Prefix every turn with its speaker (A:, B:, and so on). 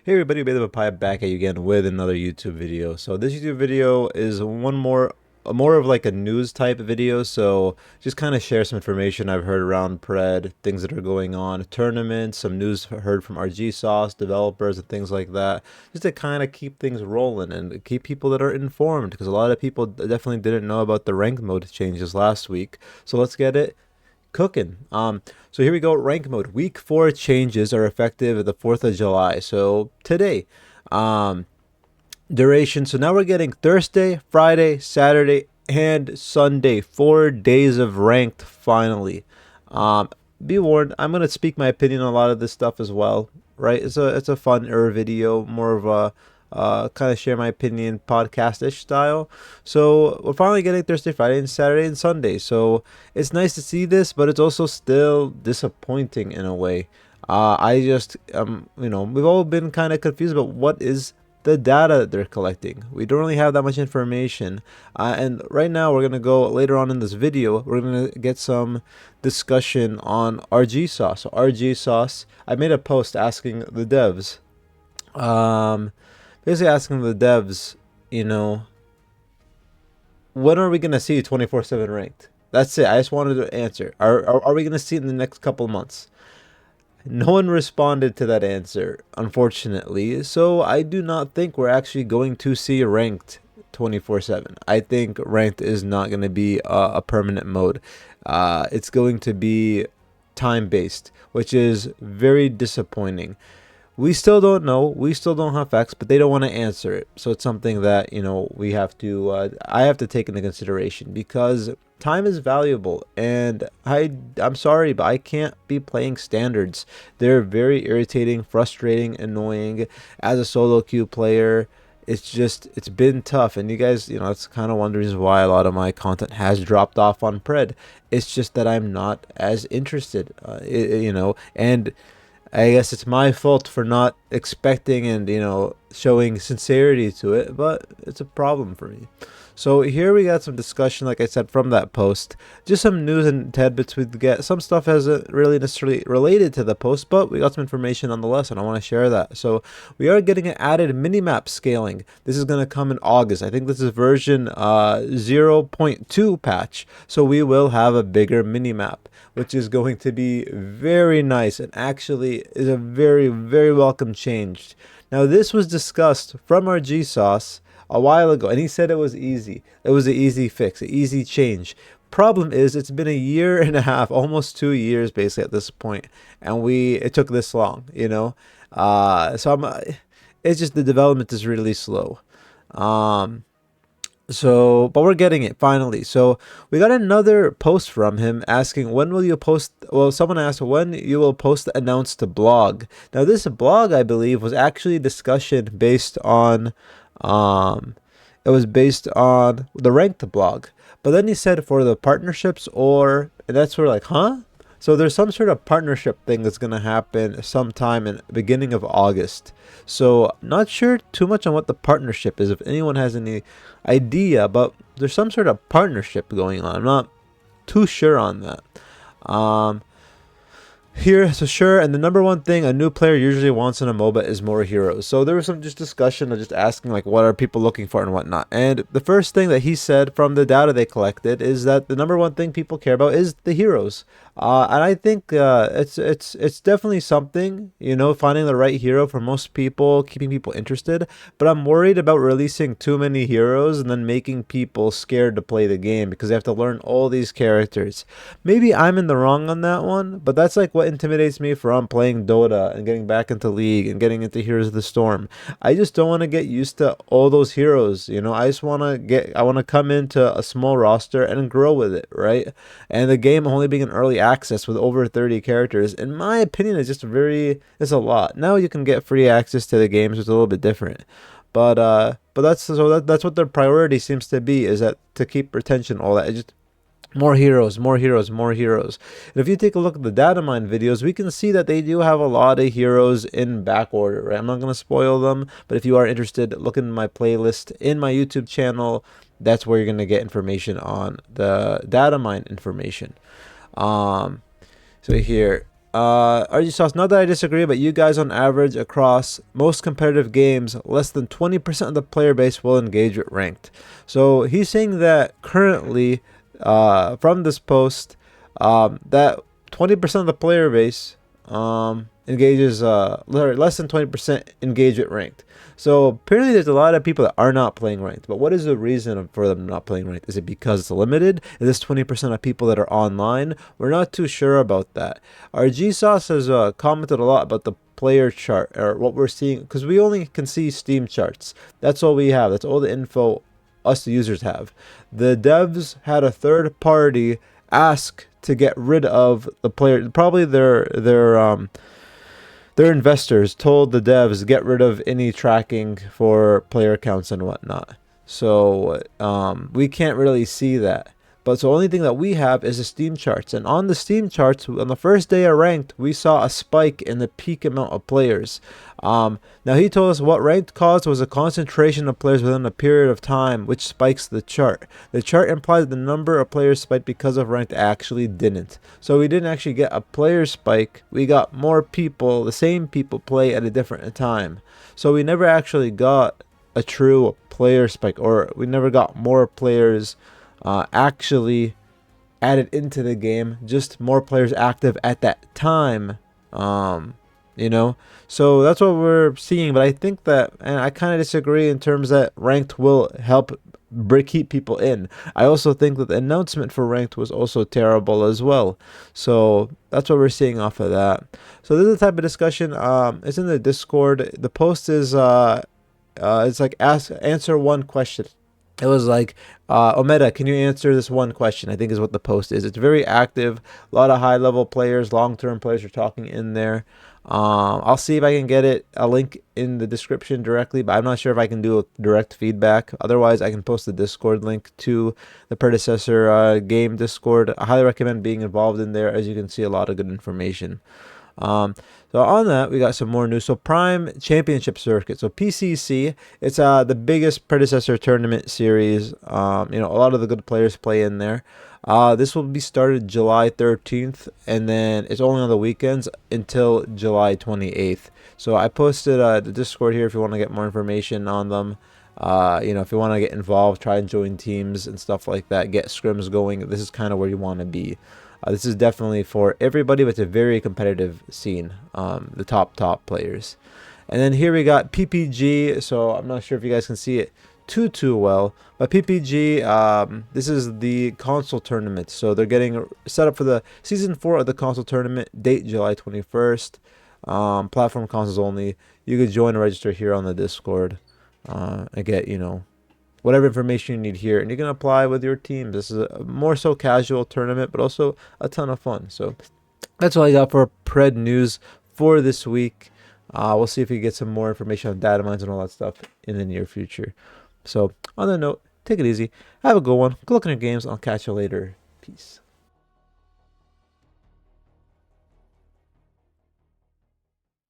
A: Hey everybody, Bit of a Pie back at you again with another YouTube video. So this YouTube video is more of like a news type video. So just kind of share some information I've heard around Pred, things that are going on, tournaments, some news heard from RG Sauce, developers and things like that. Just to kind of keep things rolling and keep people that are informed, because a lot of people definitely didn't know about the rank mode changes last week. So let's get it cooking. So here we go. Rank mode. Week 4 changes are effective the 4th of July. So today, duration. So now we're getting Thursday, Friday, Saturday, and Sunday. 4 days of ranked finally. Be warned, I'm gonna speak my opinion on a lot of this stuff as well. Right? It's a funner video, more of a kind of share my opinion podcast-ish style. So we're finally getting Thursday, Friday, and Saturday and Sunday. So it's nice to see this, but it's also still disappointing in a way. I just we've all been kind of confused about what is the data that they're collecting. We don't really have that much information, and right now we're gonna go later on in this video. We're gonna get some discussion on RG Sauce. So RG Sauce, I made a post asking the devs, basically asking the devs, when are we gonna see 24/7 ranked? That's it. I just wanted to answer. Are we gonna see it in the next couple of months? No one responded to that answer, unfortunately. So I do not think we're actually going to see ranked 24/7. I think ranked is not going to be a permanent mode. It's going to be time based, which is very disappointing. We still don't know. We still don't have facts, but they don't want to answer it. So it's something that we have to. I have to take into consideration, because time is valuable, and I'm sorry, but I can't be playing standards. They're very irritating, frustrating, annoying. As a solo queue player, it's been tough, and you guys, it's kind of one of the reasons why a lot of my content has dropped off on Pred. It's just that I'm not as interested, and I guess it's my fault for not expecting and showing sincerity to it, but it's a problem for me. So here we got some discussion, like I said, from that post. Just some news and tidbits we get. Some stuff hasn't really necessarily related to the post, but we got some information nonetheless, and I want to share that. So we are getting an added minimap scaling. This is going to come in August. I think this is version 0.2 patch. So we will have a bigger minimap, which is going to be very nice and actually is a very, very welcome change. Now, this was discussed from our G Sauce a while ago, and he said it was easy. It was an easy fix, an easy change. Problem is, it's been a year and a half, almost 2 years basically at this point, and it took this long, it's just the development is really slow. But we're getting it finally. So we got another post from him asking, when will you post? Well, someone asked when you will post the announced blog. Now, this blog, I believe, was actually a discussion based on, it was based on the ranked blog. But then he said for the partnerships, and that's where like, huh? So there's some sort of partnership thing that's going to happen sometime in the beginning of August. So not sure too much on what the partnership is, if anyone has any idea, but there's some sort of partnership going on. I'm not too sure on that. So sure, and the number one thing a new player usually wants in a MOBA is more heroes. So there was some just discussion of just asking like, what are people looking for and whatnot. And the first thing that he said from the data they collected is that the number one thing people care about is the heroes. And I think it's definitely something, finding the right hero for most people, keeping people interested. But I'm worried about releasing too many heroes and then making people scared to play the game because they have to learn all these characters. Maybe I'm in the wrong on that one, but that's like what intimidates me from playing Dota and getting back into League and getting into Heroes of the Storm. I just don't want to get used to all those heroes. I just want to come into a small roster and grow with it, right? And the game only being an early access with over 30 characters, in my opinion, is just it's a lot. Now you can get free access to the games, which is a little bit different. But that's what their priority seems to be, is that to keep retention, all that. It's just more heroes, more heroes, more heroes. And if you take a look at the data mine videos, we can see that they do have a lot of heroes in back order, right? I'm not going to spoil them, but if you are interested, look in my playlist in my YouTube channel. That's where you're going to get information on the data mine information. So here, RG Sauce, not that I disagree, but you guys on average across most competitive games, less than 20% of the player base will engage with ranked. So he's saying that currently, from this post, that 20% of the player base engages, less than 20% engage with ranked. So apparently there's a lot of people that are not playing ranked. But what is the reason for them not playing ranked? Is it because it's limited? Is this 20% of people that are online? We're not too sure about that. Our G Sauce has commented a lot about the player chart, or what we're seeing, because we only can see Steam charts. That's all we have. That's all the info us the users have. The devs had a third party ask to get rid of the player. Probably their investors told the devs get rid of any tracking for player accounts and whatnot. So we can't really see that. But the only thing that we have is the Steam charts. And on the Steam charts, on the first day of ranked, we saw a spike in the peak amount of players. Now, he told us what ranked caused was a concentration of players within a period of time, which spikes the chart. The chart implies the number of players spiked because of ranked actually didn't. So we didn't actually get a player spike. We got more people, the same people play at a different time. So we never actually got a true player spike, or we never got more players actually added into the game, just more players active at that time. You know, so that's what we're seeing. But I think that, and I kind of disagree in terms that ranked will help keep people in. I also think that the announcement for ranked was also terrible as well. So that's what we're seeing off of that. So this is the type of discussion. It's in the Discord. The post is it's like answer one question. It was like, Omeda, can you answer this one question? I think is what the post is. It's very active. A lot of high-level players, long-term players are talking in there. I'll see if I can get a link in the description directly, but I'm not sure if I can do a direct feedback. Otherwise, I can post the Discord link to the Predecessor game Discord. I highly recommend being involved in there, as you can see a lot of good information. So on that, we got some more news. So Prime Championship Circuit. So PCC, it's the biggest Predecessor tournament series. You know, a lot of the good players play in there. This will be started July 13th, and then it's only on the weekends until July 28th. So I posted the Discord here if you want to get more information on them. You know, if you want to get involved, try and join teams and stuff like that, get scrims going. This is kind of where you want to be. This is definitely for everybody, but it's a very competitive scene. The top players. And then here we got PPG. So I'm not sure if you guys can see it too well, but PPG, this is the console tournament. So they're getting set up for the season 4 of the console tournament, date July 21st. Platform consoles only. You could join and register here on the Discord and get, you know, whatever information you need here, and you can apply with your team. This is a more so casual tournament, but also a ton of fun. So that's all I got for Pred news for this week. We'll see if we get some more information on data mines and all that stuff in the near future. So on that note, take it easy, have a good one, good luck in your games, I'll catch you later. Peace.